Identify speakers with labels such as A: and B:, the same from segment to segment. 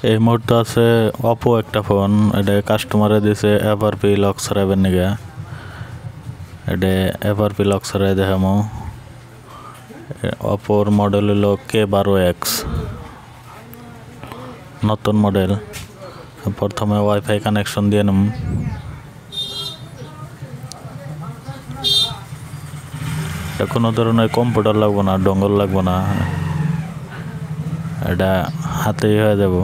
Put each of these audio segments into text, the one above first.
A: এই মুহূর্তে আছে অপো একটা ফোন, এটা কাস্টমারে দিছে এভারপি লক্সরাইবের নিগে। এটা এভারপি লক্সরাই দেখামো। অপোর মডেল হলো K12X, নতুন মডেল। প্রথমে ওয়াইফাই কানেকশন দিয়ে নিম। কোনো ধরনের কম্পিউটার লাগবো না, ডঙ্গল লাগবো না, এটা হাতেই হয়ে যাব।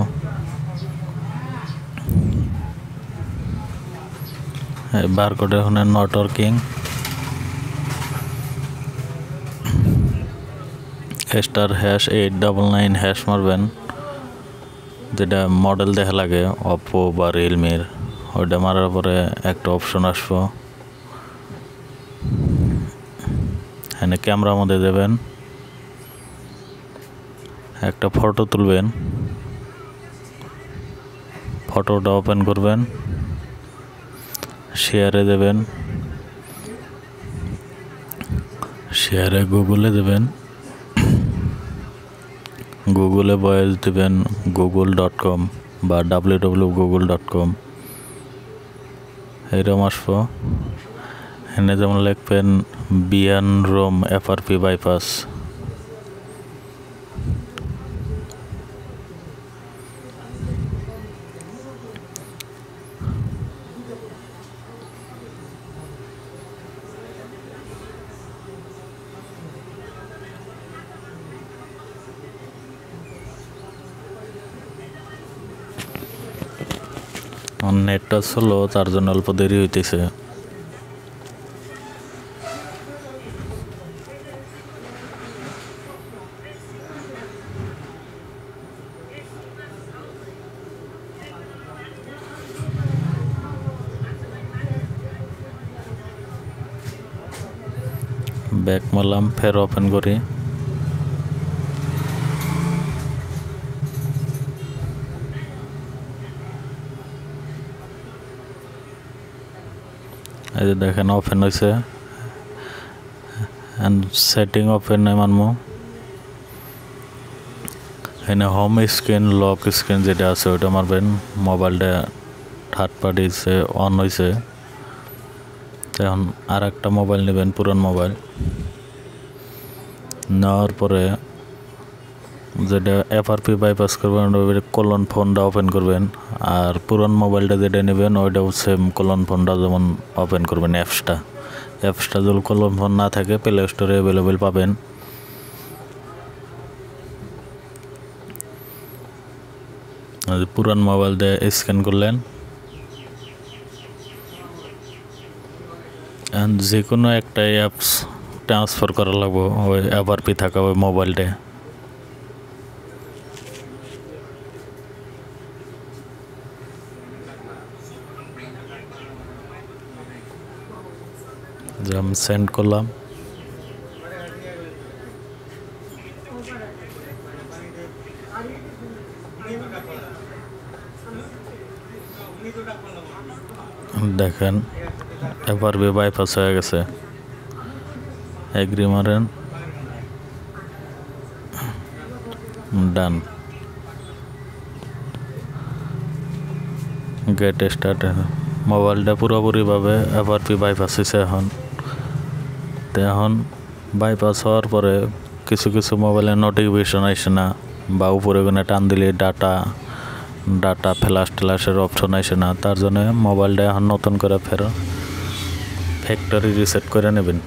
A: বারকোড এখানে নট ওয়ার্কিং। *#899# মারবেন, যেটা মডেল দেখা লাগে অপো বা রিয়েলমির। ওইটা মারার পরে একটা অপশন আসবো, এখানে ক্যামেরার মধ্যে দেবেন, একটা ফটো তুলবেন, ফটোটা ওপেন করবেন, শেয়ারে দেবেন, শেয়ারে গুগলে দেবেন, গুগলে ভয়েস দেবেন google.com বা www.google.com। এরকম আসবো। এখানে যেমন লিখবেন বিয়ান রোম এফআরপি বাইপাস। নেটটা স্লো, তার জন্য অল্প দেরি হইতেছে। ব্যাক মারলাম, ফের ওপেন করি। এই যে দেখেন ওপেন হয়েছে। সেটিং ওপেন মানবো। এখানে হোম স্ক্রিন, লক স্ক্রিন যেটা আছে ওইটা মারবেন। মোবাইলটা থার্ড পার্টি অন হয়েছে, এখন আর একটা মোবাইল নেবেন, পুরান মোবাইল। নেওয়ার পরে যেটা এফআরপি বাইপাস করবেন ওই কলন ফোনটা ওপেন করবেন, আর পুরান মোবাইলটা যেটা নেবেন ওইটাও সেম কলন ফোনটা যেমন ওপেন করবেন। অ্যাপসটা যদি কলন ফোন না থাকে প্লে স্টোরে অ্যাভেলেবেল পাবেন। পুরান মোবাইল দিয়ে স্ক্যান করলেন, যে কোনো একটা অ্যাপস ট্রান্সফার করা লাগবো ওই এফআরপি থাকা ওই মোবাইলটা। যে আমি সেন্ড করলাম, দেখেন এফআরপি বাইপাস হয়ে গেছে। এগ্রি মারেন, ডান। Get start. মোবাইলটা পুরোপুরিভাবে এফআরপি বাইপাস হয়েছে। এখন বাইপাস হওয়ার পরে কিছু কিছু মোবাইলে নোটিফিকেশন আসে না, বা উপরে কোনো টান দিলে ডাটা ফ্ল্যাশের অপশন আসে না। তার জন্য মোবাইলটা এখন নতুন করে ফের ফ্যাক্টরি রিসেট করে নেবেন।